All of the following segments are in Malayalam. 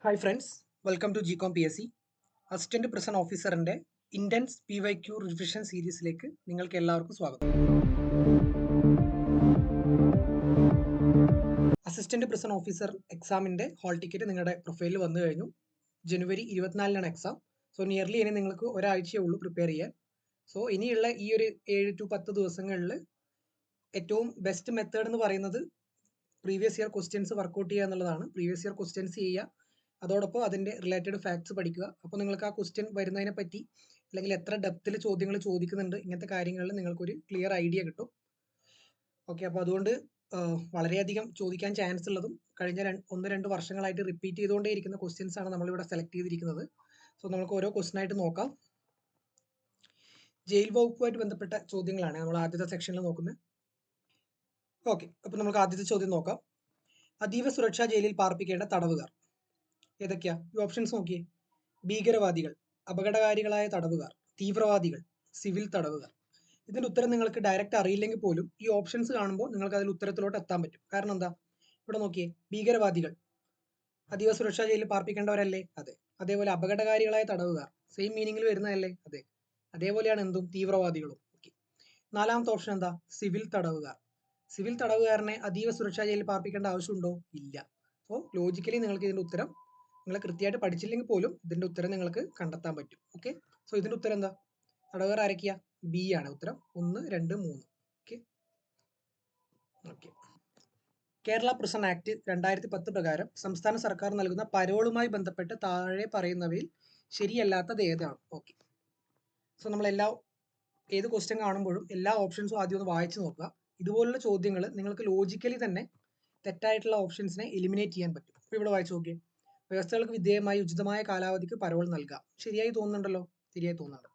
ഹായ് ഫ്രണ്ട്സ്, വെൽക്കം ടു ജികോം P S C. Assistant prison ഓഫീസറിന്റെ ഇന്റൻസ് PYQ റിവിഷൻ സീരീസിലേക്ക് നിങ്ങൾക്ക് എല്ലാവർക്കും സ്വാഗതം. അസിസ്റ്റന്റ് പ്രസന്റ് ഓഫീസർ എക്സാമിന്റെ ഹാൾ ടിക്കറ്റ് നിങ്ങളുടെ പ്രൊഫൈലിൽ വന്നു കഴിഞ്ഞു. ജനുവരി 24-നാണ് എക്സാം. സോ നിയർലി ഇനി നിങ്ങൾക്ക് ഒരാഴ്ചയേ ഉള്ളൂ പ്രിപ്പയർ ചെയ്യാൻ. സോ ഇനിയുള്ള ഈ ഒരു 7 to 10 ദിവസങ്ങളിൽ ഏറ്റവും ബെസ്റ്റ് മെത്തേഡ് എന്ന് പറയുന്നത് പ്രീവിയസ് ഇയർ ക്വസ്റ്റ്യൻസ് വർക്കൗട്ട് ചെയ്യുക എന്നുള്ളതാണ്. പ്രീവിയസ് ഇയർ ക്വസ്റ്റ്യൻസ് ചെയ്യുക, അതോടൊപ്പം അതിൻ്റെ റിലേറ്റഡ് ഫാക്ട്സ് പഠിക്കുക. അപ്പോൾ നിങ്ങൾക്ക് ആ ക്വസ്റ്റ്യൻ വരുന്നതിനെ പറ്റി അല്ലെങ്കിൽ എത്ര ഡെപ്തിൽ ചോദ്യങ്ങൾ ചോദിക്കുന്നുണ്ട്, ഇങ്ങനത്തെ കാര്യങ്ങളിൽ നിങ്ങൾക്കൊരു ക്ലിയർ ഐഡിയ കിട്ടും. ഓക്കെ, അപ്പോൾ അതുകൊണ്ട് വളരെയധികം ചോദിക്കാൻ ചാൻസ് ഉള്ളതും കഴിഞ്ഞ 1-2 വർഷങ്ങളായിട്ട് റിപ്പീറ്റ് ചെയ്തുകൊണ്ടേയിരിക്കുന്ന ക്വസ്റ്റ്യൻസ് ആണ് നമ്മളിവിടെ സെലക്ട് ചെയ്തിരിക്കുന്നത്. സോ നമുക്ക് ഓരോ ക്വസ്റ്റ്യൻ ആയിട്ട് നോക്കാം. ജയിൽ വകുപ്പുമായിട്ട് ബന്ധപ്പെട്ട ചോദ്യങ്ങളാണ് നമ്മൾ ആദ്യത്തെ സെക്ഷനിൽ നോക്കുന്നത്. ഓക്കെ, അപ്പോൾ നമുക്ക് ആദ്യത്തെ ചോദ്യം നോക്കാം. അതീവ സുരക്ഷാ ജയിലിൽ പാർപ്പിക്കേണ്ട തടവുകാർ ഏതൊക്കെയാ? ഈ ഓപ്ഷൻസ് നോക്കിയേ. ഭീകരവാദികൾ, അപകടകാരികളായ തടവുകാർ, തീവ്രവാദികൾ, സിവിൽ തടവുകാർ. ഇതിന്റെ ഉത്തരം നിങ്ങൾക്ക് ഡയറക്റ്റ് അറിയില്ലെങ്കിൽ പോലും ഈ ഓപ്ഷൻസ് കാണുമ്പോൾ നിങ്ങൾക്ക് അതിൽ ഉത്തരത്തിലോട്ട് എത്താൻ പറ്റും. കാരണം എന്താ? ഇവിടെ നോക്കിയേ, ഭീകരവാദികൾ അതീവ സുരക്ഷാ ജയിലിൽ പാർപ്പിക്കേണ്ടവരല്ലേ? അതെ. അതേപോലെ അപകടകാരികളായ തടവുകാർ സെയിം മീനിങ്ങിൽ വരുന്നതല്ലേ? അതെ. അതേപോലെയാണ് എന്തും തീവ്രവാദികളും. ഓക്കെ, നാലാമത്തെ ഓപ്ഷൻ എന്താ? സിവിൽ തടവുകാർ. സിവിൽ തടവുകാരനെ അതീവ സുരക്ഷാ ജയിലിൽ പാർപ്പിക്കേണ്ട ആവശ്യമുണ്ടോ? ഇല്ല. സോ ലോജിക്കലി നിങ്ങൾക്ക് ഇതിന്റെ ഉത്തരം നിങ്ങൾ കൃത്യമായിട്ട് പഠിച്ചില്ലെങ്കിൽ പോലും ഇതിന്റെ ഉത്തരം നിങ്ങൾക്ക് കണ്ടെത്താൻ പറ്റും. ഓക്കെ, സോ ഇതിന്റെ ഉത്തരം എന്താ? തടവുകാർ ആരൊക്കെയാ? ബി ആണ് ഉത്തരം. 1, 2, 3. Okay okay Kerala prison act 2010 പ്രകാരം സംസ്ഥാന സർക്കാർ നൽകുന്ന പരോളുമായി ബന്ധപ്പെട്ട് താഴെ പറയുന്നവയിൽ ശരിയല്ലാത്തത് ഏതാണ്? ഓക്കെ, സോ നമ്മൾ ഏത് ക്വസ്റ്റ്യൻ കാണുമ്പോഴും എല്ലാ ഓപ്ഷൻസും ആദ്യം ഒന്ന് വായിച്ചു നോക്കുക. ഇതുപോലുള്ള ചോദ്യങ്ങൾ നിങ്ങൾക്ക് ലോജിക്കലി തന്നെ തെറ്റായിട്ടുള്ള ഓപ്ഷൻസിനെ എലിമിനേറ്റ് ചെയ്യാൻ പറ്റും. അപ്പോൾ ഇവിടെ വായിച്ചു നോക്കിയേ. വ്യവസ്ഥകൾക്ക് വിധേയമായി ഉചിതമായ കാലാവധിക്ക് പരോൾ നൽകാം. ശരിയായി തോന്നുന്നുണ്ടല്ലോ? ശരിയായി തോന്നുന്നുണ്ട്.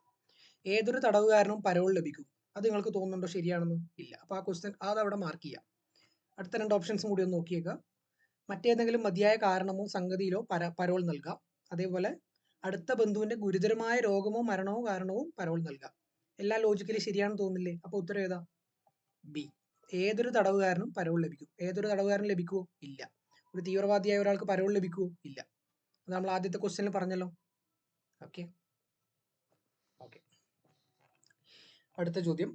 ഏതൊരു തടവുകാരനും പരോൾ ലഭിക്കും. അത് നിങ്ങൾക്ക് തോന്നുന്നുണ്ടോ ശരിയാണെന്ന്? ഇല്ല. അപ്പോൾ ആ ക്വസ്റ്റ്യൻ അതവിടെ മാർക്ക് ചെയ്യാം. അടുത്ത 2 ഓപ്ഷൻസും കൂടി ഒന്ന് നോക്കിയേക്കുക. മറ്റേതെങ്കിലും മതിയായ കാരണമോ സംഗതിയിലോ പരോൾ നൽകാം. അതേപോലെ അടുത്ത ബന്ധുവിന്റെ ഗുരുതരമായ രോഗമോ മരണമോ കാരണവും പരോൾ നൽകാം. എല്ലാം ലോജിക്കലി ശരിയാണെന്ന് തോന്നില്ലേ? അപ്പോൾ ഉത്തരം ഏതാ? ബി. ഏതൊരു തടവുകാരനും പരോൾ ലഭിക്കും. ഏതൊരു തടവുകാരനും ലഭിക്കുമോ? ഇല്ല. ഒരു തീവ്രവാദിയായ ഒരാൾക്ക് പരോൾ ലഭിക്കുമോ? ഇല്ല. അത് നമ്മൾ ആദ്യത്തെ ക്വസ്റ്റ്യനിൽ പറഞ്ഞല്ലോ. ഓക്കെ ഓക്കെ അടുത്ത ചോദ്യം.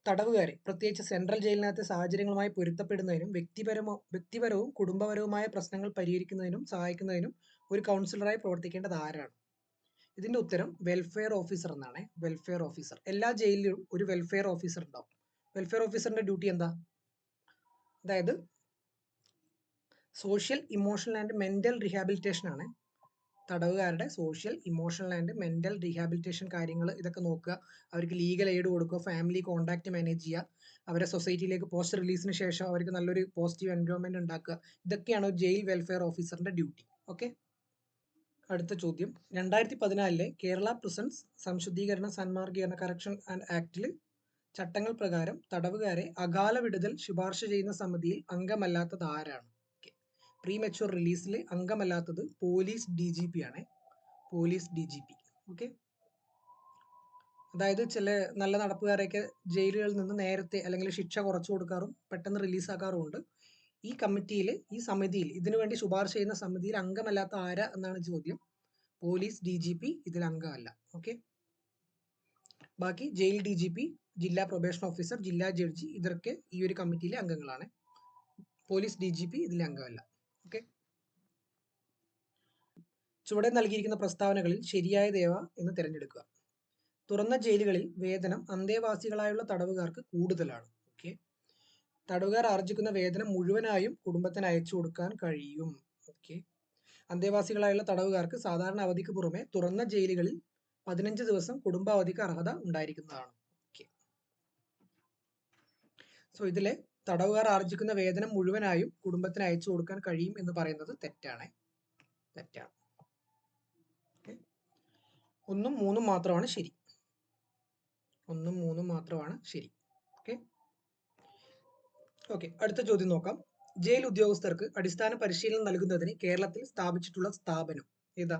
തടവുകാരെ പ്രത്യേകിച്ച് സെൻട്രൽ ജയിലിനകത്തെ സാഹചര്യങ്ങളുമായി പൊരുത്തപ്പെടുന്നതിനും വ്യക്തിപരവും കുടുംബപരവുമായ പ്രശ്നങ്ങൾ പരിഹരിക്കുന്നതിനും സഹായിക്കുന്നതിനും ഒരു കൗൺസിലറായി പ്രവർത്തിക്കേണ്ടത് ആരാണ്? ഇതിന്റെ ഉത്തരം വെൽഫെയർ ഓഫീസർ എന്നാണ്. Welfare officer. എല്ലാ ജയിലിലും ഒരു വെൽഫെയർ ഓഫീസർ ഉണ്ടാവും. വെൽഫെയർ ഓഫീസറിന്റെ ഡ്യൂട്ടി എന്താ? അതായത് social, emotional and mental rehabilitation ആണ്. തടവുകാരുടെ social, emotional and mental rehabilitation കാര്യങ്ങൾ ഇതൊക്കെ നോക്കുക. അവർക്ക് ലീഗൽ എയ്ഡ് കൊടുക്കുക, ഫാമിലി കോൺടാക്ട് മാനേജ് ചെയ്യുക, അവരെ സൊസൈറ്റിയിലേക്ക് പോസ്റ്റ് റിലീസിന് ശേഷം അവർക്ക് നല്ലൊരു പോസിറ്റീവ് എൻവയോൺമെന്റ് ഉണ്ടാക്കുക. ഇതൊക്കെയാണ് ഒരു ജയിൽ വെൽഫെയർ ഓഫീസറിന്റെ ഡ്യൂട്ടി. ഓക്കെ, അടുത്ത ചോദ്യം. 2014 കേരള പ്രിസൺസ് സംശുദ്ധീകരണ സന്മാർഗീകരണ കറക്ഷൻ ആൻഡ് ആക്ടിൽ ചട്ടങ്ങൾ പ്രകാരം തടവുകാരെ അകാല വിടുതൽ ശുപാർശ ചെയ്യുന്ന സമിതിയിൽ അംഗമല്ലാത്തത് ആരാണ്? പ്രീ മെച്യൂർ റിലീസിൽ അംഗമല്ലാത്തത് പോലീസ് DGP ആണ്. Police DGP. ഓക്കെ, അതായത് ചില നല്ല നടപ്പുകാരെയൊക്കെ ജയിലുകളിൽ നിന്ന് നേരത്തെ അല്ലെങ്കിൽ ശിക്ഷ കുറച്ചു കൊടുക്കാറും പെട്ടെന്ന് റിലീസാക്കാറുമുണ്ട്. ഈ കമ്മിറ്റിയിൽ, ഈ സമിതിയിൽ, ഇതിനുവേണ്ടി ശുപാർശ ചെയ്യുന്ന സമിതിയിൽ അംഗമല്ലാത്ത ആരാ എന്നാണ് ചോദ്യം. പോലീസ് DGP ഇതിൽ അംഗമല്ല. ഓക്കെ, ബാക്കി ജയിൽ DGP, ജില്ലാ പ്രൊബേഷൻ ഓഫീസർ, ജില്ലാ ജഡ്ജി ഇതൊക്കെ ഈ ഒരു കമ്മിറ്റിയിലെ അംഗങ്ങളാണ്. പോലീസ് DGP ഇതിലെ അംഗമല്ല. ഓക്കെ, ചുവടെ നൽകിയിരിക്കുന്ന പ്രസ്താവനകളിൽ ശരിയായത് ഏവ എന്ന് തിരഞ്ഞെടുക്കുക. തുറന്ന ജയിലുകളിൽ വേതനം അന്തേവാസികളായുള്ള തടവുകാർക്ക് കൂടുതലാണ്. ഓക്കെ, തടവുകാർ ആർജിക്കുന്ന വേതനം മുഴുവനായും കുടുംബത്തിന് അയച്ചു കൊടുക്കാൻ കഴിയും. ഓക്കെ, അന്തേവാസികളായുള്ള തടവുകാർക്ക് സാധാരണ അവധിക്ക് പുറമെ തുറന്ന ജയിലുകളിൽ 15 ദിവസം കുടുംബ അവധിക്ക് അർഹത ഉണ്ടായിരിക്കുന്നതാണ്. ഓക്കെ, സോ ഇതിലെ തടവുകാർ ആർജിക്കുന്ന വേതനം മുഴുവനായും കുടുംബത്തിന് അയച്ചു കൊടുക്കാൻ കഴിയും എന്ന് പറയുന്നത് തെറ്റാണ്. തെറ്റാണ്. 1ഉം 3ഉം മാത്രമാണ് ശരി. 1ഉം 3ഉം മാത്രമാണ് ശരി. ഓക്കെ ഓക്കെ അടുത്ത ചോദ്യം നോക്കാം. ജയിൽ ഉദ്യോഗസ്ഥർക്ക് അടിസ്ഥാന പരിശീലനം നൽകുന്നതിന് കേരളത്തിൽ സ്ഥാപിച്ചിട്ടുള്ള സ്ഥാപനം ഏതാ?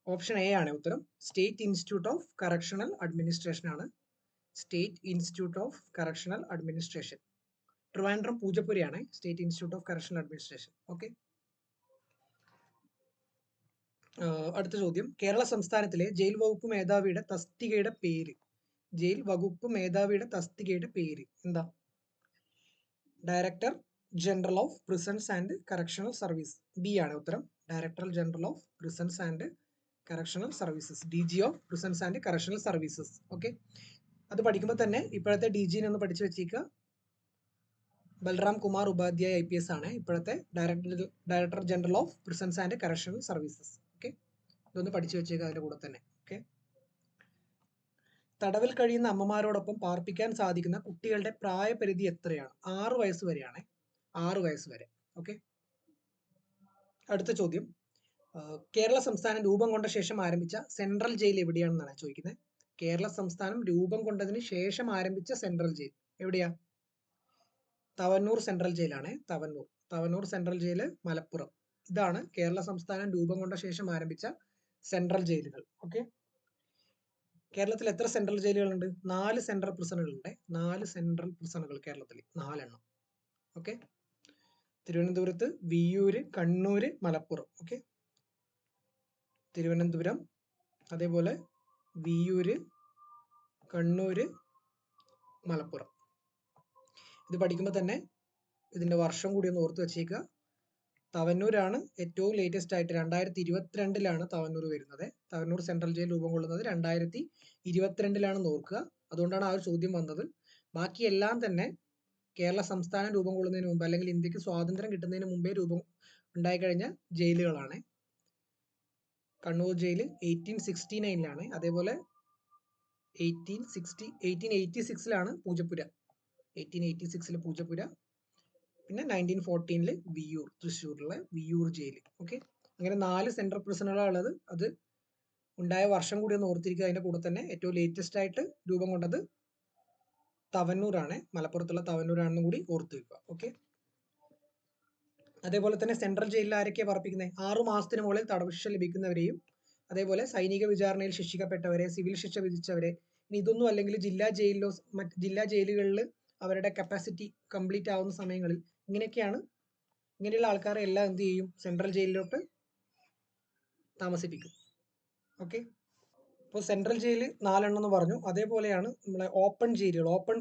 ഓപ്ഷൻ എ ആണ് ഉത്തരം. State institute of correctional administration ആണ്. State institute of correctional administration. Trivandrum പൂജപ്പുരയാണ് state institute of correctional administration. Okay അടുത്ത ചോദ്യം, കേരള സംസ്ഥാനത്തിലെ ജയിൽ വകുപ്പ് മേധാവിയുടെ തസ്തികയുടെ പേര്. ജയിൽ വകുപ്പ് മേധാവിയുടെ തസ്തികയുടെ പേര് എന്താ? Director general of prisons and correctional service. B ആണ് ഉത്തരം. Director general of prisons and correctional services, DG of prisons and correctional services. Okay, അത് പഠിക്കുമ്പോൾ തന്നെ ഇപ്പോഴത്തെ DG ഒന്ന് പഠിച്ചു വെച്ചേക്കുക. ബൽറാം കുമാർ ഉപാധ്യായ IPS ആണ് ഇപ്പോഴത്തെ director general of prisons and correctional services. Okay, ഇതൊന്ന് പഠിച്ചു വെച്ചേക്കുക അതിന്റെ കൂടെ തന്നെ. ഓക്കെ, തടവിൽ കഴിയുന്ന അമ്മമാരോടൊപ്പം പാർപ്പിക്കാൻ സാധിക്കുന്ന കുട്ടികളുടെ പ്രായപരിധി എത്രയാണ്? 6 വയസ്സ് വരെയാണ്. 6 വയസ്സ് വരെ. ഓക്കെ, അടുത്ത ചോദ്യം, കേരള സംസ്ഥാനം രൂപം കൊണ്ട ശേഷം ആരംഭിച്ച സെൻട്രൽ ജയിൽ എവിടെയാണെന്നാണ് ചോദിക്കുന്നത്. കേരള സംസ്ഥാനം രൂപം കൊണ്ടതിന് ശേഷം ആരംഭിച്ച സെൻട്രൽ ജയിൽ എവിടെയാ? തവന്നൂർ സെൻട്രൽ ജയിലാണ്. Thavanur central jail Malappuram. ഇതാണ് കേരള സംസ്ഥാനം രൂപം കൊണ്ട ശേഷം ആരംഭിച്ച സെൻട്രൽ ജയിലുകൾ. ഓക്കെ, കേരളത്തിൽ എത്ര സെൻട്രൽ ജയിലുകളുണ്ട്? 4 സെൻട്രൽ പ്രിസണുകളുണ്ട്. 4 സെൻട്രൽ പ്രിസണുകൾ കേരളത്തിൽ, 4 എണ്ണം. ഓക്കെ, തിരുവനന്തപുരത്ത്, വിയ്യൂര്, കണ്ണൂര്, മലപ്പുറം. ഓക്കെ, തിരുവനന്തപുരം, അതേപോലെ വിയ്യൂര്, കണ്ണൂര്, മലപ്പുറം. ഇത് പഠിക്കുമ്പോൾ തന്നെ ഇതിന്റെ വർഷം കൂടി ഒന്ന് ഓർത്ത് വെച്ചേക്കുക. തവന്നൂരാണ് ഏറ്റവും ലേറ്റസ്റ്റ് ആയിട്ട് 2022 തവന്നൂർ വരുന്നത്. തവന്നൂർ സെൻട്രൽ ജയിൽ രൂപം കൊള്ളുന്നത് 2022 ഓർക്കുക. അതുകൊണ്ടാണ് ആ ഒരു ചോദ്യം വന്നത്. ബാക്കിയെല്ലാം തന്നെ കേരള സംസ്ഥാനം രൂപം കൊള്ളുന്നതിന് മുമ്പ് അല്ലെങ്കിൽ ഇന്ത്യക്ക് സ്വാതന്ത്ര്യം കിട്ടുന്നതിന് മുമ്പേ രൂപം ഉണ്ടായിക്കഴിഞ്ഞ ജയിലുകളാണ്. കണ്ണൂർ ജയിൽ 1869 അതേപോലെ 1886 പൂജപ്പുര. 1886 പൂജപ്പുര. പിന്നെ 1914 വിയ്യൂർ, തൃശ്ശൂരിലെ വിയ്യൂർ ജയിൽ. ഓക്കെ, അങ്ങനെ 4 സെൻട്രൽ പ്രിസണുകളാണ് ഉള്ളത്. അത് ഉണ്ടായ വർഷം കൂടി ഒന്ന് ഓർത്തിരിക്കുക. അതിന്റെ കൂടെ തന്നെ ഏറ്റവും ലേറ്റസ്റ്റ് ആയിട്ട് രൂപം കൊണ്ടത് തവന്നൂരാണ്, മലപ്പുറത്തുള്ള തവന്നൂരാണെന്നും കൂടി ഓർത്തു വെക്കുക. ഓക്കെ, അതേപോലെ തന്നെ സെൻട്രൽ ജയിലിൽ ആരൊക്കെയാണ് പാർപ്പിക്കുന്നത്? 6 മാസത്തിന് മുകളിൽ തടവ് ശിക്ഷ ലഭിക്കുന്നവരെയും അതേപോലെ സൈനിക വിചാരണയിൽ ശിക്ഷിക്കപ്പെട്ടവരെ, സിവിൽ ശിക്ഷ വിധിച്ചവരെ, ഇനി ഇതൊന്നും അല്ലെങ്കിൽ ജില്ലാ ജയിലുകളിൽ അവരുടെ കപ്പാസിറ്റി കംപ്ലീറ്റ് ആവുന്ന സമയങ്ങളിൽ ഇങ്ങനെയുള്ള ആൾക്കാരെ എല്ലാം എന്ത് ചെയ്യും? സെൻട്രൽ ജയിലിലോട്ട് താമസിപ്പിക്കും. ഓക്കെ, ഇപ്പോൾ സെൻട്രൽ ജയിൽ 4 എണ്ണം എന്ന് പറഞ്ഞു. അതേപോലെയാണ് നമ്മളെ ഓപ്പൺ ജയിലുകൾ, ഓപ്പൺ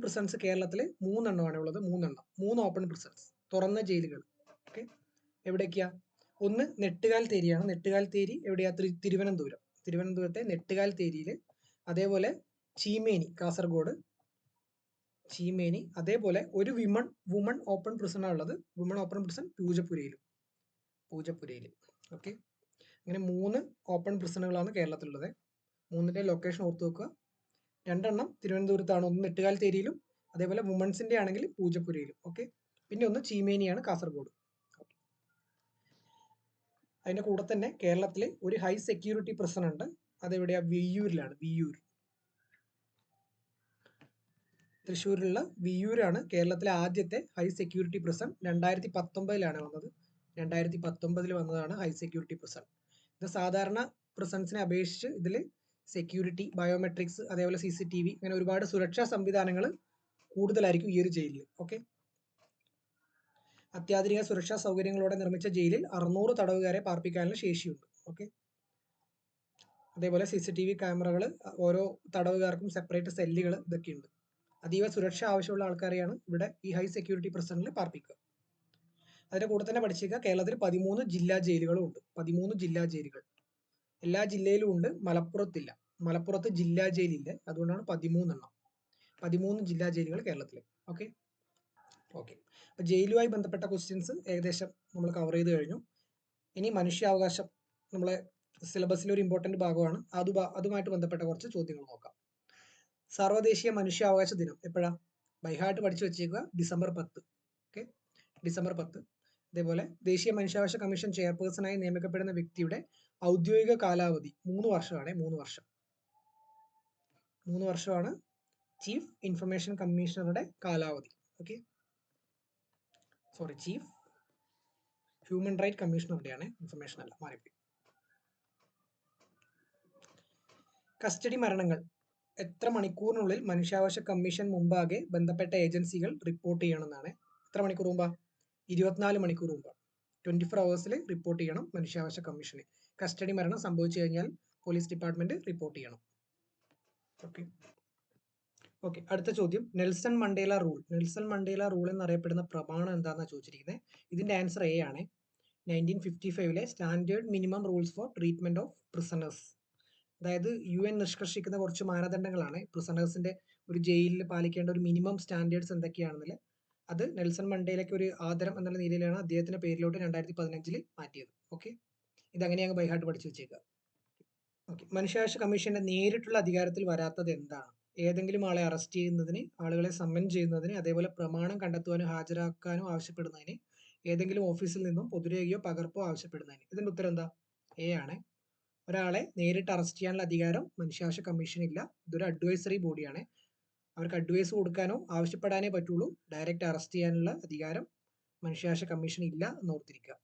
പ്രിസൺസ് കേരളത്തിൽ 3 എണ്ണമാണ് ഉള്ളത്. 3 ഓപ്പൺ പ്രിസൺസ്, തുറന്ന ജയിലുകൾ. ഓക്കെ, എവിടേക്കാ? ഒന്ന് നെട്ടുകാൽ തേരിയാണ്. നെട്ടുകാൽ തേരി എവിടെയാ? തിരുവനന്തപുരത്തെ നെട്ടുകാൽ തേരിയിൽ. അതേപോലെ ചീമേനി, കാസർഗോഡ് ചീമേനി. അതേപോലെ ഒരു വുമൺ ഓപ്പൺ പ്രിസൺ ഉള്ളത്. വുമൺ ഓപ്പൺ പ്രിസൺ പൂജപ്പുരയിൽ. ഓക്കെ, അങ്ങനെ 3 ഓപ്പൺ പ്രിസണുകളാണ് കേരളത്തിലുള്ളത്. 3ന്റെ ലൊക്കേഷൻ ഓർത്ത് വെക്കുക. 2 എണ്ണം തിരുവനന്തപുരത്താണ്. ഒന്ന് നെട്ടുകാൽ തേരിയിലും അതേപോലെ വുമൺസിന്റെ ആണെങ്കിൽ പൂജപ്പുരയിലും. ഓക്കെ, പിന്നെ ഒന്ന് ചീമേനിയാണ്, കാസർഗോഡ്. അതിന്റെ കൂടെ തന്നെ കേരളത്തിൽ ഒരു ഹൈ സെക്യൂരിറ്റി പ്രിസൺ ഉണ്ട്. അതെവിടെയാ? വിയ്യൂരിലാണ്. തൃശ്ശൂരിലുള്ള വിയ്യൂരാണ് കേരളത്തിലെ ആദ്യത്തെ ഹൈ സെക്യൂരിറ്റി പ്രിസൺ. 2019 വന്നത്. 2019 വന്നതാണ് ഹൈ സെക്യൂരിറ്റി പ്രിസൺ. ഇത് സാധാരണ പ്രിസൺസിനെ അപേക്ഷിച്ച് ഇതിൽ സെക്യൂരിറ്റി, ബയോമെട്രിക്സ്, അതേപോലെ CCTV അങ്ങനെ ഒരുപാട് സുരക്ഷാ സംവിധാനങ്ങൾ കൂടുതലായിരിക്കും ഈ ഒരു ജയിലിൽ. ഓക്കെ, അത്യാധുനിക സുരക്ഷാ സൗകര്യങ്ങളോടെ നിർമ്മിച്ച ജയിലിൽ 600 തടവുകാരെ പാർപ്പിക്കാനുള്ള ശേഷിയുണ്ട്. ഓക്കെ, അതേപോലെ CCTV ക്യാമറകൾ, ഓരോ തടവുകാർക്കും സെപ്പറേറ്റ് സെല്ലുകൾ, ഇതൊക്കെയുണ്ട്. അതീവ സുരക്ഷ ആവശ്യമുള്ള ആൾക്കാരെയാണ് ഇവിടെ ഈ ഹൈ സെക്യൂരിറ്റി പ്രിസണിൽ പാർപ്പിക്കുക. അതിന്റെ കൂടെ തന്നെ പഠിച്ചേക്കുക, കേരളത്തിൽ 13 ജില്ലാ ജയിലുകളും ഉണ്ട്. 13 ജില്ലാ ജയിലുകൾ. എല്ലാ ജില്ലയിലും ഉണ്ട്, മലപ്പുറത്തില്ല. മലപ്പുറത്ത് ജില്ലാ ജയിലില്ല, അതുകൊണ്ടാണ് 13 എണ്ണം. 13 ജില്ലാ ജയിലുകൾ കേരളത്തിൽ. ഓക്കെ, അപ്പൊ ജയിലുമായി ബന്ധപ്പെട്ട ക്വസ്റ്റ്യൻസ് ഏകദേശം നമ്മൾ കവർ ചെയ്ത് കഴിഞ്ഞു. ഇനി മനുഷ്യാവകാശം നമ്മളെ സിലബസിലെ ഒരു ഇമ്പോർട്ടന്റ് ഭാഗമാണ്. അതുമായിട്ട് ബന്ധപ്പെട്ട കുറച്ച് ചോദ്യങ്ങൾ നോക്കാം. സർവ്വദേശീയ മനുഷ്യാവകാശ ദിനം എപ്പോഴാ? ബൈഹാർട്ട് പഠിച്ചു വെച്ചേക്കുക, December 10. Okay, December 10. അതേപോലെ ദേശീയ മനുഷ്യാവകാശ കമ്മീഷൻ ചെയർപേഴ്സണായി നിയമിക്കപ്പെടുന്ന വ്യക്തിയുടെ ഔദ്യോഗിക കാലാവധി 3 വർഷമാണ്. 3 വർഷമാണ് ചീഫ് ഇൻഫർമേഷൻ കമ്മീഷണറുടെ കാലാവധി. ഓക്കെ, ചീഫ് ഹ്യൂമൻ റൈറ്റ് കമ്മീഷണറുടെയാണ്, ഇൻഫർമേഷൻ അല്ല, മാറിപ്പോയി. കസ്റ്റഡി മരണങ്ങൾ എത്ര മണിക്കൂറിനുള്ളിൽ മനുഷ്യാവകാശ കമ്മീഷൻ മുമ്പാകെ ബന്ധപ്പെട്ട ഏജൻസികൾ റിപ്പോർട്ട് ചെയ്യണമെന്നാണ്? എത്ര മണിക്കൂർ മുമ്പാ? 24 മണിക്കൂർ മുമ്പാണ്. 24 hours റിപ്പോർട്ട് ചെയ്യണം മനുഷ്യാവകാശ കമ്മീഷന്. കസ്റ്റഡി മരണം സംഭവിച്ചു കഴിഞ്ഞാൽ പോലീസ് ഡിപ്പാർട്ട്മെന്റ് റിപ്പോർട്ട് ചെയ്യണം. ഓക്കെ, അടുത്ത ചോദ്യം Nelson Mandela rule. Nelson Mandela rule എന്നറിയപ്പെടുന്ന പ്രമാണം എന്താണെന്നാണ് ചോദിച്ചിരിക്കുന്നത്. ഇതിന്റെ ആൻസർ എ ആണ്. 1955 standard minimum rules for treatment of prisoners. അതായത് UN നിഷ്കർഷിക്കുന്ന കുറച്ച് മാനദണ്ഡങ്ങളാണ് പ്രിസണേഴ്സിന്റെ ഒരു ജയിലിൽ പാലിക്കേണ്ട ഒരു മിനിമം സ്റ്റാൻഡേർഡ്സ് എന്തൊക്കെയാണെന്നില്ല. അത് നെൽസൺ മണ്ടേലയ്ക്ക് ഒരു ആദരം എന്നുള്ള നിലയിലാണ് അദ്ദേഹത്തിന്റെ പേരിലോട്ട് 2015 മാറ്റിയത്. ഓക്കെ, ഇതങ്ങനെ അങ്ങ് ബൈഹാർട്ട് പഠിച്ചു വെച്ചേക്കുക. ഓക്കെ, മനുഷ്യാവകാശ കമ്മീഷന്റെ നേരിട്ടുള്ള അധികാരത്തിൽ വരാത്തത് എന്താണ്? ഏതെങ്കിലും ആളെ അറസ്റ്റ് ചെയ്യുന്നതിന്, ആളുകളെ സമ്മൻ ചെയ്യുന്നതിന്, അതേപോലെ പ്രമാണം കണ്ടെത്തുവാനോ ഹാജരാക്കാനോ ആവശ്യപ്പെടുന്നതിന്, ഏതെങ്കിലും ഓഫീസിൽ നിന്നും പൊതുരേഖയോ പകർപ്പോ ആവശ്യപ്പെടുന്നതിന്. ഇതിന്റെ ഉത്തരം എന്താ? എ ആണ്. ഒരാളെ നേരിട്ട് അറസ്റ്റ് ചെയ്യാനുള്ള അധികാരം മനുഷ്യാവകാശ കമ്മീഷനില്ല. ഇതൊരു അഡ്വൈസറി ബോഡിയാണ്. അവർക്ക് അഡ്വൈസ് കൊടുക്കാനോ ആവശ്യപ്പെടാനേ പറ്റുള്ളൂ. ഡയറക്റ്റ് അറസ്റ്റ് ചെയ്യാനുള്ള അധികാരം മനുഷ്യാവകാശ കമ്മീഷൻ ഇല്ല എന്ന് ഓർത്തിരിക്കുക.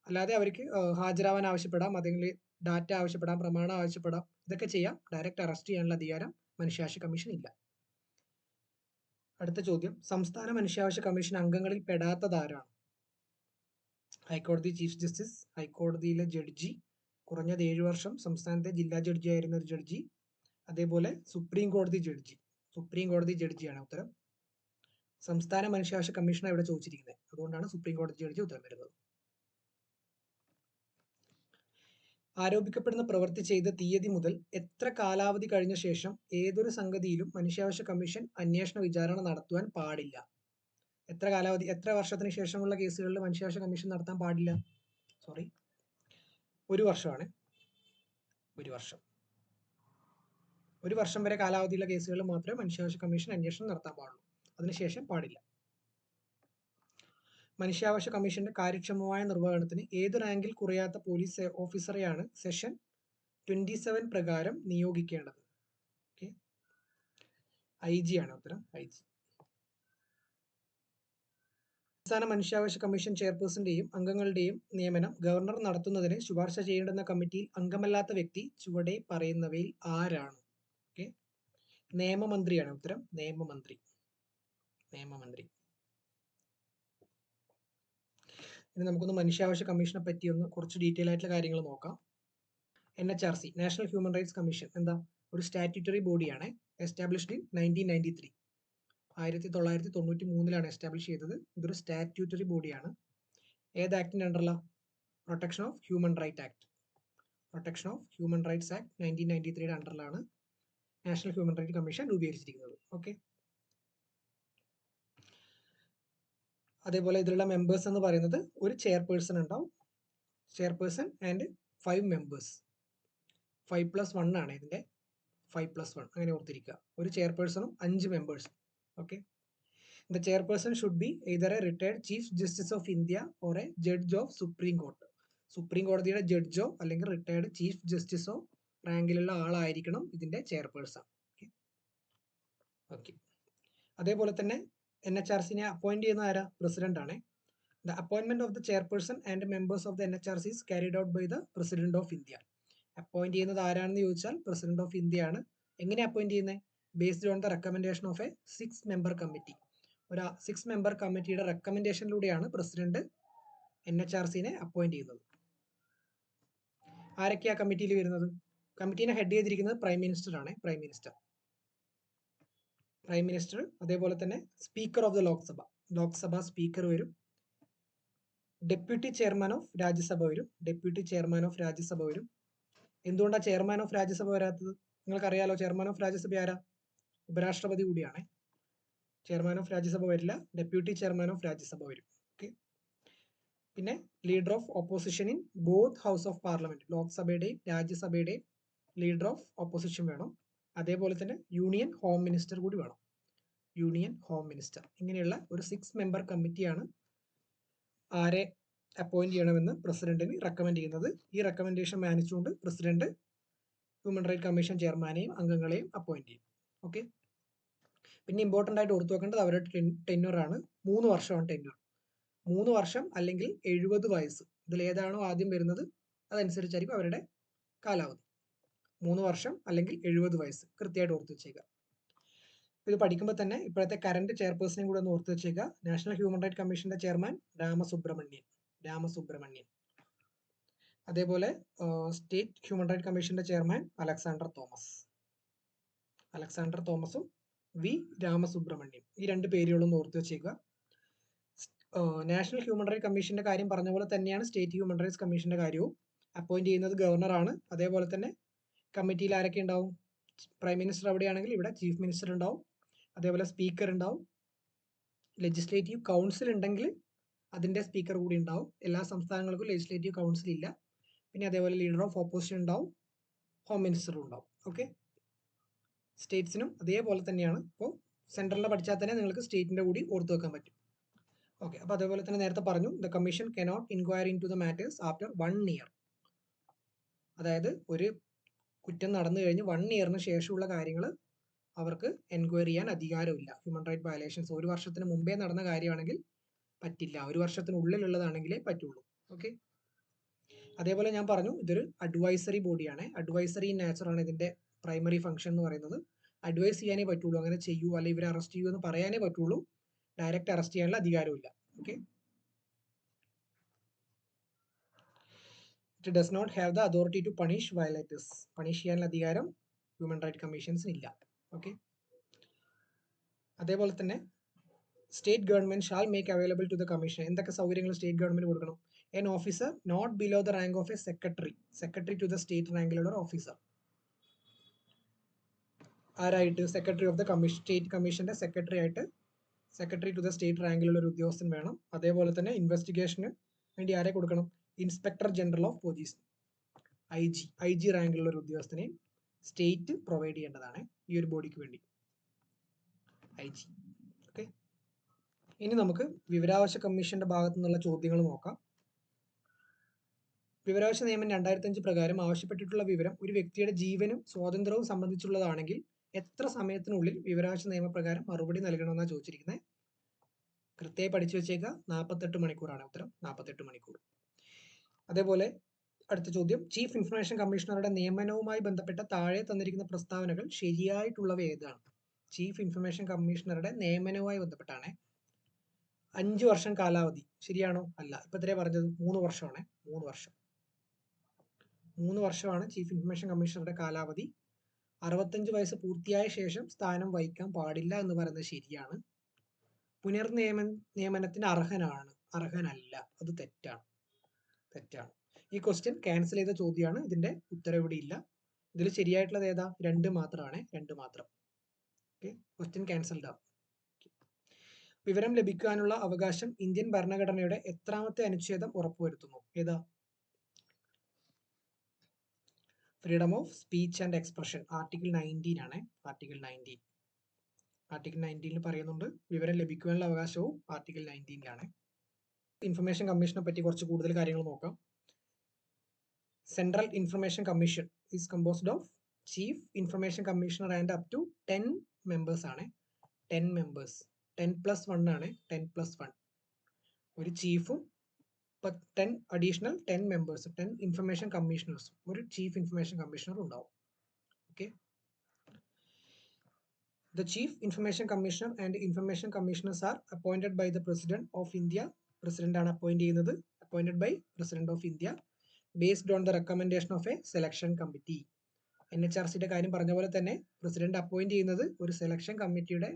അല്ലാതെ അവർക്ക് ഹാജരാവാൻ ആവശ്യപ്പെടാം, അല്ലെങ്കിൽ ഡാറ്റ ആവശ്യപ്പെടാം, പ്രമാണം ആവശ്യപ്പെടാം, ഇതൊക്കെ ചെയ്യാം. ഡയറക്റ്റ് അറസ്റ്റ് ചെയ്യാനുള്ള അധികാരം മനുഷ്യാവകാശ കമ്മീഷൻ ഇല്ല. അടുത്ത ചോദ്യം, സംസ്ഥാന മനുഷ്യാവകാശ കമ്മീഷൻ അംഗങ്ങളിൽ പെടാത്തത് ആരാണ്? ഹൈക്കോടതി ചീഫ് ജസ്റ്റിസ്, ഹൈക്കോടതിയിലെ ജഡ്ജി, കുറഞ്ഞത് 7 വർഷം സംസ്ഥാനത്തെ ജില്ലാ ജഡ്ജി ആയിരുന്ന ഒരു ജഡ്ജി, അതേപോലെ സുപ്രീം കോടതി ജഡ്ജി. സുപ്രീം കോടതി ജഡ്ജിയാണ് ഉത്തരം. സംസ്ഥാന മനുഷ്യാവകാശ കമ്മീഷനാണ് ഇവിടെ ചോദിച്ചിരിക്കുന്നത്, അതുകൊണ്ടാണ് സുപ്രീം കോടതി ജഡ്ജി ഉത്തരം വരുന്നത്. ആരോപിക്കപ്പെടുന്ന പ്രവൃത്തി ചെയ്ത തീയതി മുതൽ എത്ര കാലാവധി കഴിഞ്ഞ ശേഷം ഏതൊരു സംഗതിയിലും മനുഷ്യാവകാശ കമ്മീഷൻ അന്വേഷണ വിചാരണ നടത്തുവാൻ പാടില്ല? എത്ര കാലാവധി, എത്ര വർഷത്തിന് ശേഷമുള്ള കേസുകളിൽ മനുഷ്യാവകാശ കമ്മീഷൻ നടത്താൻ പാടില്ല? 1 വർഷമാണ്. 1 വർഷം വരെ കാലാവധിയുള്ള കേസുകളിൽ മാത്രമേ മനുഷ്യാവകാശ കമ്മീഷൻ അന്വേഷണം നടത്താൻ പാടുള്ളൂ. അതിനുശേഷം പാടില്ല. മനുഷ്യാവകാശ കമ്മീഷന്റെ കാര്യക്ഷമമായ നിർവഹണത്തിന് ഏത് റാങ്കിൽ കുറയാത്ത പോലീസ് ഓഫീസറെയാണ് സെഷൻ 27 പ്രകാരം നിയോഗിക്കേണ്ടത്? IG ആണ് ഉത്തരം. IG. സംസ്ഥാന മനുഷ്യാവകാശ കമ്മീഷൻ ചെയർപേഴ്സന്റെയും അംഗങ്ങളുടെയും നിയമനം ഗവർണർ നടത്തുന്നതിന് ശുപാർശ ചെയ്യേണ്ടുന്ന കമ്മിറ്റിയിൽ അംഗമല്ലാത്ത വ്യക്തി ചുവടെ പറയുന്നവയിൽ ആരാണ്? നിയമമന്ത്രിയാണ് ഉത്തരം. നിയമമന്ത്രി. ഇനി നമുക്കൊന്ന് മനുഷ്യാവകാശ കമ്മീഷനെ പറ്റി ഒന്ന് കുറച്ച് ഡീറ്റെയിൽ ആയിട്ടുള്ള കാര്യങ്ങൾ നോക്കാം. NHRC, national human rights commission എന്താ? ഒരു സ്റ്റാറ്റ്യൂട്ടറി ബോഡിയാണ്. Established in 1993. 1993 എസ്റ്റാബ്ലിഷ് ചെയ്തത്. ഇതൊരു സ്റ്റാറ്റ്യൂട്ടറി ബോഡിയാണ്. ഏത് ആക്ടിന്റെ അണ്ടറിലാണ്? Protection of human right act. Protection of human rights act 1993 അണ്ടറിലാണ് നാഷണൽ ഹ്യൂമൻ റൈറ്റ് കമ്മീഷൻ രൂപീകരിച്ചിരിക്കുന്നത്. ഓക്കെ, അതേപോലെ ഇതിലുള്ള മെമ്പേഴ്സ് എന്ന് പറയുന്നത് ഒരു ചെയർപേഴ്സൺ ഉണ്ടാവും. Chairperson and 5 members. 5+1 ആണ് ഇതിന്റെ. 5+1 അങ്ങനെ ഓർത്തിരിക്കുക. ഒരു ചെയർപേഴ്സണും 5 മെമ്പേഴ്സും. Okay, the chairperson should be either a retired chief justice of India or a judge of supreme court. Supreme കോടതിയുടെ ജഡ്ജോ അല്ലെങ്കിൽ റിട്ടയർഡ് ചീഫ് ജസ്റ്റിസോ റാങ്കിലുള്ള ആളായിരിക്കണം ഇതിന്റെ ചെയർപേഴ്സൺ. ഓക്കെ, അതേപോലെ തന്നെ NHRCനെ അപ്പോയിന്റ് ചെയ്യുന്ന ആരാ? പ്രസിഡന്റ് ആണ്. The appointment of the chairperson and members of the NHRC is carried out by the president of India. Appoint ചെയ്യുന്നത് ആരാണെന്ന് ചോദിച്ചാൽ പ്രസിഡന്റ് ഓഫ് ഇന്ത്യ ആണ്. എങ്ങനെ അപ്പോയിന്റ് ചെയ്യുന്നത്? Based on the recommendation of A 6 member committee. ഒരു 6 മെമ്പർ കമ്മിറ്റിയുടെ റെക്കമെൻഡേഷനിലൂടെയാണ് പ്രസിഡന്റ് NHRCനെ അപ്പോയിന്റ് ചെയ്യുന്നത്. ആരൊക്കെയാ കമ്മിറ്റിയിൽ വരുന്നത്? കമ്മിറ്റീനെ ഹെഡ് ചെയ്തിരിക്കുന്നത് പ്രൈം മിനിസ്റ്റർ ആണ്. പ്രൈം മിനിസ്റ്റർ, അതേപോലെ തന്നെ speaker of the Lok Sabha speaker വരും. ഡെപ്യൂട്ടി ചെയർമാൻ ഓഫ് രാജ്യസഭ വരും. എന്തുകൊണ്ടാണ് ചെയർമാൻ ഓഫ് രാജ്യസഭ വരാത്തത്? നിങ്ങൾക്കറിയാലോ, ചെയർമാൻ ഓഫ് രാജ്യസഭ ആരാ? ഉപരാഷ്ട്രപതി കൂടിയാണ്. ചെയർമാൻ ഓഫ് രാജ്യസഭ വരില്ല, ഡെപ്യൂട്ടി ചെയർമാൻ ഓഫ് രാജ്യസഭ വരും. ഓക്കെ, പിന്നെ leader of opposition in both house of parliament, ലോക്സഭയുടെയും രാജ്യസഭയുടെയും ലീഡർ ഓഫ് ഓപ്പോസിഷൻ വേണം. അതേപോലെ തന്നെ യൂണിയൻ ഹോം മിനിസ്റ്റർ കൂടി വേണം. ഇങ്ങനെയുള്ള ഒരു 6 മെമ്പർ കമ്മിറ്റിയാണ് ആരെ അപ്പോയിന്റ് ചെയ്യണമെന്ന് പ്രസിഡന്റിന് റെക്കമെൻഡ് ചെയ്യുന്നത്. ഈ റെക്കമെൻഡേഷൻ മാനിച്ചുകൊണ്ട് പ്രസിഡന്റ് ഹ്യൂമൻ റൈറ്റ് കമ്മീഷൻ ചെയർമാനെയും അംഗങ്ങളെയും അപ്പോയിന്റ് ചെയ്യും. ഓക്കെ, പിന്നെ ഇമ്പോർട്ടൻ്റ് ആയിട്ട് ഓർത്തു വെക്കേണ്ടത് അവരുടെ ടെന്യൂർ ആണ്. 3 വർഷമാണ് ടെന്യൂർ. 3 വർഷം അല്ലെങ്കിൽ 70 വയസ്സ്, ഇതിലേതാണോ ആദ്യം വരുന്നത് അതനുസരിച്ചായിരിക്കും അവരുടെ കാലാവധി. 3 വർഷം അല്ലെങ്കിൽ 70 വയസ്സ് കൃത്യമായിട്ട് ഓർത്ത് വെച്ചേക്കുക. ഇത് പഠിക്കുമ്പോൾ തന്നെ ഇപ്പോഴത്തെ കറന്റ് ചെയർപേഴ്സണെയും കൂടെ ഒന്ന് ഓർത്ത് വെച്ചേക്കുക. നാഷണൽ ഹ്യൂമൻ റൈറ്റ് കമ്മീഷന്റെ ചെയർമാൻ രാമസുബ്രഹ്മണ്യൻ. അതേപോലെ സ്റ്റേറ്റ് ഹ്യൂമൻ റൈറ്റ് കമ്മീഷന്റെ ചെയർമാൻ അലക്സാണ്ടർ തോമസും വി രാമസുബ്രഹ്മണ്യം. ഈ രണ്ട് പേരുകളൊന്ന് ഓർത്ത് വെച്ചേക്കുക. നാഷണൽ ഹ്യൂമൻ റൈറ്റ് കമ്മീഷന്റെ കാര്യം പറഞ്ഞ പോലെ തന്നെയാണ് സ്റ്റേറ്റ് ഹ്യൂമൻ റൈറ്റ്സ് കമ്മീഷന്റെ കാര്യവും. അപ്പോയിന്റ് ചെയ്യുന്നത് ഗവർണറാണ്. അതേപോലെ തന്നെ കമ്മിറ്റിയിൽ ആരൊക്കെ ഉണ്ടാവും? പ്രൈം മിനിസ്റ്റർ അവിടെയാണെങ്കിൽ ഇവിടെ ചീഫ് മിനിസ്റ്റർ ഉണ്ടാവും. അതേപോലെ സ്പീക്കർ ഉണ്ടാവും. ലെജിസ്ലേറ്റീവ് കൗൺസിൽ ഉണ്ടെങ്കിൽ അതിന്റെ സ്പീക്കർ കൂടി ഉണ്ടാവും. എല്ലാ സംസ്ഥാനങ്ങൾക്കും ലെജിസ്ലേറ്റീവ് കൗൺസിൽ ഇല്ല. പിന്നെ അതേപോലെ ലീഡർ ഓഫ് ഓപ്പോസിഷൻ ഉണ്ടാവും, ഹോം മിനിസ്റ്ററും ഉണ്ടാവും. ഓക്കെ, സ്റ്റേറ്റ്സിനും അതേപോലെ തന്നെയാണ്. ഇപ്പോൾ സെൻട്രലിനെ പഠിച്ചാൽ തന്നെ നിങ്ങൾക്ക് സ്റ്റേറ്റിന്റെ കൂടി ഓർത്ത് വെക്കാൻ പറ്റും. ഓക്കെ, അപ്പോൾ അതേപോലെ തന്നെ നേരത്തെ പറഞ്ഞു, the commission cannot inquire into the matters after 1 year. അതായത് ഒരു കുറ്റം നടന്നു കഴിഞ്ഞ് 1 ഇയറിന് ശേഷമുള്ള കാര്യങ്ങൾ അവർക്ക് എൻക്വയറി ചെയ്യാൻ അധികാരമില്ല. ഹ്യൂമൻ റൈറ്റ് വയലേഷൻസ് 1 വർഷത്തിന് മുമ്പേ നടന്ന കാര്യമാണെങ്കിൽ പറ്റില്ല, 1 വർഷത്തിനുള്ളിലുള്ളതാണെങ്കിലേ പറ്റുള്ളൂ. ഓക്കെ, അതേപോലെ ഞാൻ പറഞ്ഞു ഇതൊരു അഡ്വൈസറി ബോഡിയാണ്. അഡ്വൈസറി ഇൻ നേച്ചർ ആണ് ഇതിന്റെ പ്രൈമറി ഫംഗ്ഷൻ എന്ന് പറയുന്നത്. അഡ്വൈസ് ചെയ്യാനേ പറ്റുള്ളൂ, അങ്ങനെ ചെയ്യൂ അല്ലെങ്കിൽ ഇവരെ അറസ്റ്റ് ചെയ്യൂ എന്ന് പറയാനേ പറ്റുള്ളൂ. ഡയറക്റ്റ് അറസ്റ്റ് ചെയ്യാനുള്ള അധികാരമില്ല. Okay, it does not have the authority to punish violators. Punish ചെയ്യാനുള്ള അധികാരം ഹ്യൂമൻ റൈറ്റ് കമ്മീഷൻസിന് ഇല്ല. ഓക്കെ, അതേപോലെ തന്നെ state government shall make available to the commission. എന്തൊക്കെ സൗകര്യങ്ങൾ സ്റ്റേറ്റ് ഗവൺമെന്റ് കൊടുക്കണം? An officer not below the rank of a secretary to the state റാങ്കിലുള്ള ഓഫീസർ. ആരായിട്ട്? Secretary of the commission, state കമ്മീഷന്റെ സെക്രട്ടറി ടു ദ സ്റ്റേറ്റ് റാങ്കിലുള്ള ഒരു ഉദ്യോഗസ്ഥൻ വേണം. അതേപോലെ തന്നെ ഇൻവെസ്റ്റിഗേഷന് വേണ്ടി ആരെ കൊടുക്കണം? Inspector general of police, I G റാങ്കിലുള്ള ഒരു ഉദ്യോഗസ്ഥനെ സ്റ്റേറ്റ് പ്രൊവൈഡ് ചെയ്യേണ്ടതാണ് ഈ ഒരു ബോഡിക്ക് വേണ്ടി, IG. ഓക്കെ, ഇനി നമുക്ക് വിവരാവകാശ കമ്മീഷന്റെ ഭാഗത്തു നിന്നുള്ള ചോദ്യങ്ങൾ നോക്കാം. വിവരാവകാശ നിയമം 2005 പ്രകാരം ആവശ്യപ്പെട്ടിട്ടുള്ള വിവരം ഒരു വ്യക്തിയുടെ ജീവനും സ്വാതന്ത്ര്യവും സംബന്ധിച്ചുള്ളതാണെങ്കിൽ എത്ര സമയത്തിനുള്ളിൽ വിവരാവകാശ നിയമപ്രകാരം മറുപടി നൽകണമെന്നാണ് ചോദിച്ചിരിക്കുന്നത്. കൃത്യമായി പഠിച്ചു വെച്ചേക്കുക. 48 മണിക്കൂറാണ് ഉത്തരം, 48 മണിക്കൂർ. അതേപോലെ അടുത്ത ചോദ്യം, ചീഫ് ഇൻഫർമേഷൻ കമ്മീഷണറുടെ നിയമനവുമായി ബന്ധപ്പെട്ട താഴെ തന്നിരിക്കുന്ന പ്രസ്താവനകൾ ശരിയായിട്ടുള്ളവ ഏതാണ്? ചീഫ് ഇൻഫർമേഷൻ കമ്മീഷണറുടെ നിയമനവുമായി ബന്ധപ്പെട്ടാണ്. 5 വർഷം കാലാവധി ശരിയാണോ? അല്ല. ഇപ്പൊ ഇത്രേ പറഞ്ഞത് 3 വർഷമാണ്. 3 വർഷമാണ് ചീഫ് ഇൻഫർമേഷൻ കമ്മീഷണറുടെ കാലാവധി. 65 വയസ്സ് പൂർത്തിയായ ശേഷം സ്ഥാനം വഹിക്കാൻ പാടില്ല എന്ന് പറയുന്നത് ശരിയാണ്. നിയമനത്തിന് അർഹനല്ല, അത് തെറ്റാണ്. ഈ ക്വസ്റ്റ്യൻ ക്യാൻസൽ ചെയ്ത ചോദ്യമാണ്. ഇതിന്റെ ഉത്തരം ഇവിടെ ഇല്ല. ഇതിൽ ശരിയായിട്ടുള്ളത് ഏതാ? 2 മാത്രമാണ്. 2 മാത്രം. ഓക്കെ, ക്വസ്റ്റ്യൻ ക്യാൻസൽഡ് ആവും. വിവരം ലഭിക്കാനുള്ള അവകാശം ഇന്ത്യൻ ഭരണഘടനയുടെ എത്രാമത്തെ അനുച്ഛേദം ഉറപ്പുവരുത്തുന്നു? ഏതാ? Freedom of speech and expression, article 19 ആണ്. ആർട്ടിക്കിൾ 19 പറയുന്നുണ്ട് വിവരം ലഭിക്കുവാനുള്ള അവകാശവും ആർട്ടിക്കിൾ 19 ഇൻഫർമേഷൻ കമ്മീഷനെ പറ്റി കുറച്ച് കൂടുതൽ കാര്യങ്ങൾ നോക്കാം. Central information commission is composed of chief information commissioner and up to 10 members ആണ്. 10 മെമ്പേഴ്സ്, 10+1 ആണ്. 10+1 ഒരു ചീഫും 10 അഡീഷണൽ 10 മെമ്പേഴ്സ്, 10 ഇൻഫർമേഷൻ കമ്മീഷണേഴ്സും ഒരു ചീഫ് ഇൻഫർമേഷൻ കമ്മീഷണർ ഉണ്ടാവും. Okay, the chief information commissioner and information commissioners are appointed by the president of India. President ആണ് അപ്പോയിന്റ് ചെയ്യുന്നത്. Appointed by president of India based on the recommendation of a selection committee. NHRCയുടെ കാര്യം പറഞ്ഞ പോലെ തന്നെ പ്രസിഡന്റ് അപ്പോയിന്റ് ചെയ്യുന്നത് ഒരു സെലക്ഷൻ കമ്മിറ്റിയുടെ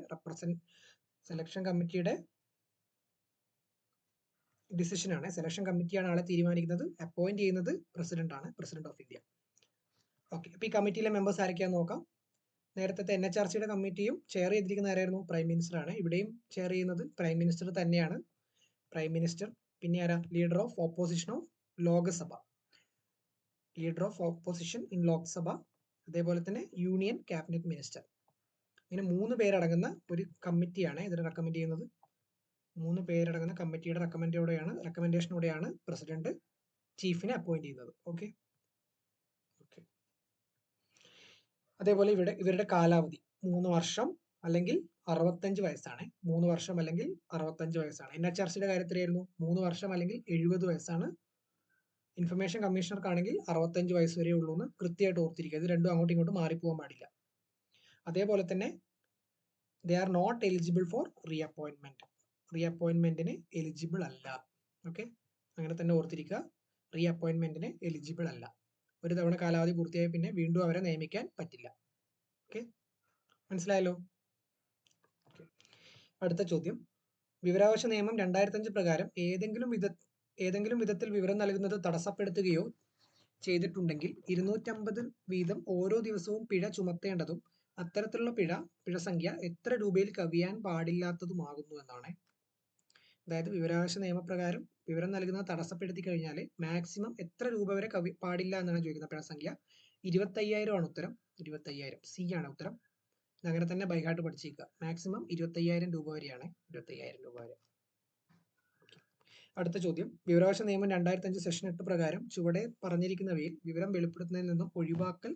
ഡിസിഷൻ ആണ്. സെലക്ഷൻ കമ്മിറ്റിയാണ് ആളെ തീരുമാനിക്കുന്നത്. അപ്പോയിന്റ് ചെയ്യുന്നത് പ്രസിഡന്റ് ആണ്, പ്രസിഡന്റ് ഓഫ് ഇന്ത്യ. ഓക്കെ, അപ്പൊ ഈ കമ്മിറ്റിയിലെ മെമ്പേഴ്സ് ആരൊക്കെയാന്ന് നോക്കാം. നേരത്തെ NHRCയുടെ കമ്മിറ്റിയും ചെയർ ചെയ്തിരിക്കുന്ന ആരായിരുന്നു? പ്രൈം മിനിസ്റ്റർ ആണ്. ഇവിടെയും ചെയർ ചെയ്യുന്നത് പ്രൈം മിനിസ്റ്റർ തന്നെയാണ്. പ്രൈം മിനിസ്റ്റർ, പിന്നെ ആരാ? Leader of opposition of Lok Sabha, leader of opposition in Lok Sabha. അതേപോലെ തന്നെ യൂണിയൻ ക്യാബിനറ്റ് മിനിസ്റ്റർ. ഇങ്ങനെ 3 പേരടങ്ങുന്ന ഒരു കമ്മിറ്റിയാണ് ഇതിനെ റെക്കമെൻഡ് ചെയ്യുന്നത്. 3 പേരടങ്ങുന്ന കമ്മിറ്റിയുടെ റെക്കമെൻഡേഷനോടെയാണ് പ്രസിഡന്റ് ചീഫിനെ അപ്പോയിന്റ് ചെയ്യുന്നത്. ഓക്കെ, അതേപോലെ ഇവരുടെ കാലാവധി 3 വർഷം അല്ലെങ്കിൽ 65 വയസ്സാണ്. 3 വർഷം അല്ലെങ്കിൽ 65 വയസ്സാണ്. NHRCയുടെ കാര്യത്തിലായിരുന്നു 3 വർഷം അല്ലെങ്കിൽ 70 വയസ്സാണ്. ഇൻഫർമേഷൻ കമ്മീഷണർക്കാണെങ്കിൽ 65 വയസ്സ് വരെ ഉള്ളൂ എന്ന് കൃത്യമായിട്ട് ഓർത്തിരിക്കുക. ഇത് രണ്ടും അങ്ങോട്ടും ഇങ്ങോട്ടും മാറിപ്പോകാൻ പാടില്ല. അതേപോലെ തന്നെ they are not eligible for റീഅപ്പോയിൻമെന്റിന് എലിജിബിൾ അല്ല. ഓക്കെ, അങ്ങനെ തന്നെ ഓർത്തിരിക്കുക, റീഅപ്പോയിൻമെന്റിന് എലിജിബിൾ അല്ല. ഒരു തവണ കാലാവധി പൂർത്തിയായ പിന്നെ വീണ്ടും അവരെ നിയമിക്കാൻ പറ്റില്ല. ഓക്കെ, മനസ്സിലായല്ലോ? അടുത്ത ചോദ്യം, വിവരാവകാശ നിയമം 2005 പ്രകാരം ഏതെങ്കിലും വിധത്തിൽ വിവരം നൽകുന്നത് തടസ്സപ്പെടുത്തുകയോ ചെയ്തിട്ടുണ്ടെങ്കിൽ 250 വീതം ഓരോ ദിവസവും പിഴ ചുമത്തേണ്ടതും അത്തരത്തിലുള്ള പിഴ സംഖ്യ എത്ര രൂപയിൽ കവിയാൻ പാടില്ലാത്തതുമാകുന്നു എന്നാണ്. അതായത് വിവരാവകാശ നിയമപ്രകാരം വിവരം നൽകുന്നത് തടസ്സപ്പെടുത്തി കഴിഞ്ഞാൽ മാക്സിമം എത്ര രൂപ വരെ പാടില്ല എന്നാണ് ചോദിക്കുന്നത്. പിഴ സംഖ്യ 25,000 ആണ് ഉത്തരം. 25,000 സി ആണ് ഉത്തരം. അങ്ങനെ തന്നെ ബൈഹാർട്ട് പഠിച്ചേക്കുക. മാക്സിമം 25,000 രൂപ വരെയാണ്. 25,000 രൂപ വരെ. അടുത്ത ചോദ്യം, വിവരാവകാശ നിയമം 2005 സെക്ഷൻ 8 പ്രകാരം ചുവടെ പറഞ്ഞിരിക്കുന്നവയിൽ വിവരം വെളിപ്പെടുത്തുന്നതിൽ നിന്നും ഒഴിവാക്കൽ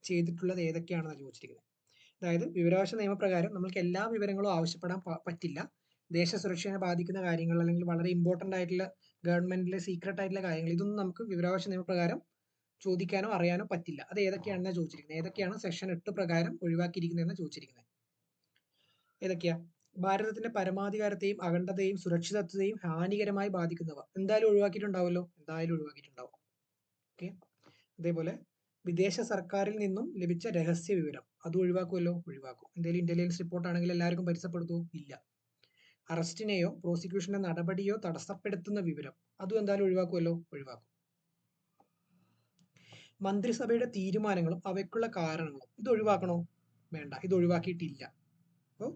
ചെയ്തിട്ടുള്ളത് ഏതൊക്കെയാണെന്ന് ചോദിച്ചിരിക്കുന്നത്. അതായത് വിവരാവകാശ നിയമപ്രകാരം നമ്മൾക്ക് എല്ലാ വിവരങ്ങളും ആവശ്യപ്പെടാൻ പറ്റില്ല. ദേശസുരക്ഷയെ ബാധിക്കുന്ന കാര്യങ്ങൾ അല്ലെങ്കിൽ വളരെ ഇമ്പോർട്ടൻ്റ് ആയിട്ടുള്ള ഗവൺമെന്റിലെ സീക്രട്ട് ആയിട്ടുള്ള കാര്യങ്ങൾ, ഇതൊന്നും നമുക്ക് വിവരാവകാശ നിയമപ്രകാരം ചോദിക്കാനോ അറിയാനോ പറ്റില്ല. അത് ഏതൊക്കെയാണെന്നാണ് ചോദിച്ചിരിക്കുന്നത്. ഏതൊക്കെയാണ് സെക്ഷൻ 8 പ്രകാരം ഒഴിവാക്കിയിരിക്കുന്നതെന്ന് ചോദിച്ചിരിക്കുന്നത്. ഏതൊക്കെയാ? ഭാരതത്തിന്റെ പരമാധികാരത്തെയും അഖണ്ഡതയെയും സുരക്ഷിതത്വത്തെയും ഹാനികരമായി ബാധിക്കുന്നവ എന്തായാലും ഒഴിവാക്കിയിട്ടുണ്ടാവുമല്ലോ. എന്തായാലും ഒഴിവാക്കിയിട്ടുണ്ടാവും. ഓക്കെ, അതേപോലെ വിദേശ സർക്കാരിൽ നിന്നും ലഭിച്ച രഹസ്യ വിവരം അത് ഒഴിവാക്കുമല്ലോ. ഒഴിവാക്കും. എന്തെങ്കിലും ഇന്റലിജൻസ് റിപ്പോർട്ട് ആണെങ്കിൽ എല്ലാവർക്കും പരിചയപ്പെടുത്തുമോ? ഇല്ല. അറസ്റ്റിനെയോ പ്രോസിക്യൂഷന്റെ നടപടിയോ തടസ്സപ്പെടുത്തുന്ന വിവരം അതും എന്തായാലും ഒഴിവാക്കുമല്ലോ. ഒഴിവാക്കും. മന്ത്രിസഭയുടെ തീരുമാനങ്ങളും അവയ്ക്കുള്ള കാരണങ്ങളും ഇത് ഒഴിവാക്കണോ? വേണ്ട, ഇത് ഒഴിവാക്കിയിട്ടില്ല. അപ്പോൾ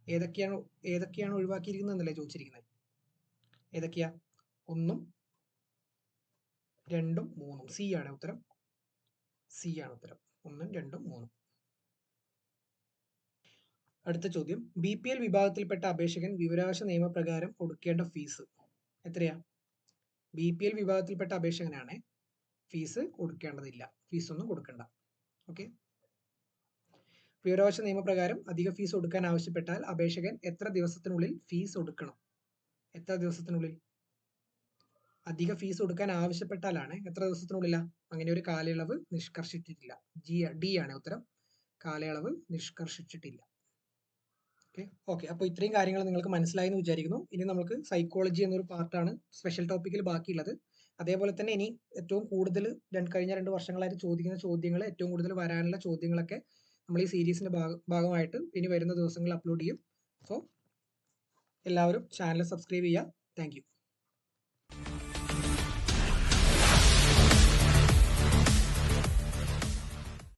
ഏതൊക്കെയാണ് ഒഴിവാക്കിയിരിക്കുന്നതെന്നല്ലേ ചോദിച്ചിരിക്കുന്നത്. ഏതൊക്കെയാ? 1, 2, 3. സി ആണ് ഉത്തരം. സി ആണ് ഉത്തരം. 1, 2, 3. അടുത്ത ചോദ്യം, BPL വിഭാഗത്തിൽപ്പെട്ട അപേക്ഷകൻ വിവരാവകാശ നിയമപ്രകാരം കൊടുക്കേണ്ട ഫീസ് എത്രയാ? BPL വിഭാഗത്തിൽപ്പെട്ട അപേക്ഷകനാണ്, ഫീസ് കൊടുക്കേണ്ടതില്ല. ഫീസ് ഒന്നും കൊടുക്കണ്ട. ഓക്കെ, വിവരാവകാശ നിയമപ്രകാരം അധിക ഫീസ് കൊടുക്കാൻ ആവശ്യപ്പെട്ടാൽ അപേക്ഷകൻ എത്ര ദിവസത്തിനുള്ളിൽ ഫീസ് കൊടുക്കണം? എത്ര ദിവസത്തിനുള്ളിൽ? അധിക ഫീസ് കൊടുക്കാൻ ആവശ്യപ്പെട്ടാലാണ് എത്ര ദിവസത്തിനുള്ളില? അങ്ങനെ ഒരു കാലയളവ് നിഷ്കർഷിച്ചിട്ടില്ല. ഡി ആണ് ഉത്തരം. കാലയളവ് നിഷ്കർഷിച്ചിട്ടില്ല. ഓക്കെ, അപ്പോൾ ഇത്രയും കാര്യങ്ങൾ നിങ്ങൾക്ക് മനസ്സിലായി എന്ന് വിചാരിക്കുന്നു. ഇനി നമുക്ക് സൈക്കോളജി എന്നൊരു പാർട്ടാണ് സ്പെഷ്യൽ ടോപ്പിക്കിൽ ബാക്കിയുള്ളത്. അതേപോലെ തന്നെ ഇനി ഏറ്റവും കൂടുതൽ കഴിഞ്ഞ 2 വർഷങ്ങളായിട്ട് ചോദിക്കുന്ന ചോദ്യങ്ങൾ, ഏറ്റവും കൂടുതൽ വരാനുള്ള ചോദ്യങ്ങളൊക്കെ നമ്മൾ ഈ സീരീസിന്റെ ഭാഗമായിട്ട് ഇനി വരുന്ന ദിവസങ്ങളിൽ അപ്ലോഡ് ചെയ്യും. സോ എല്ലാവരും ചാനൽ സബ്സ്ക്രൈബ് ചെയ്യുക. Thank you.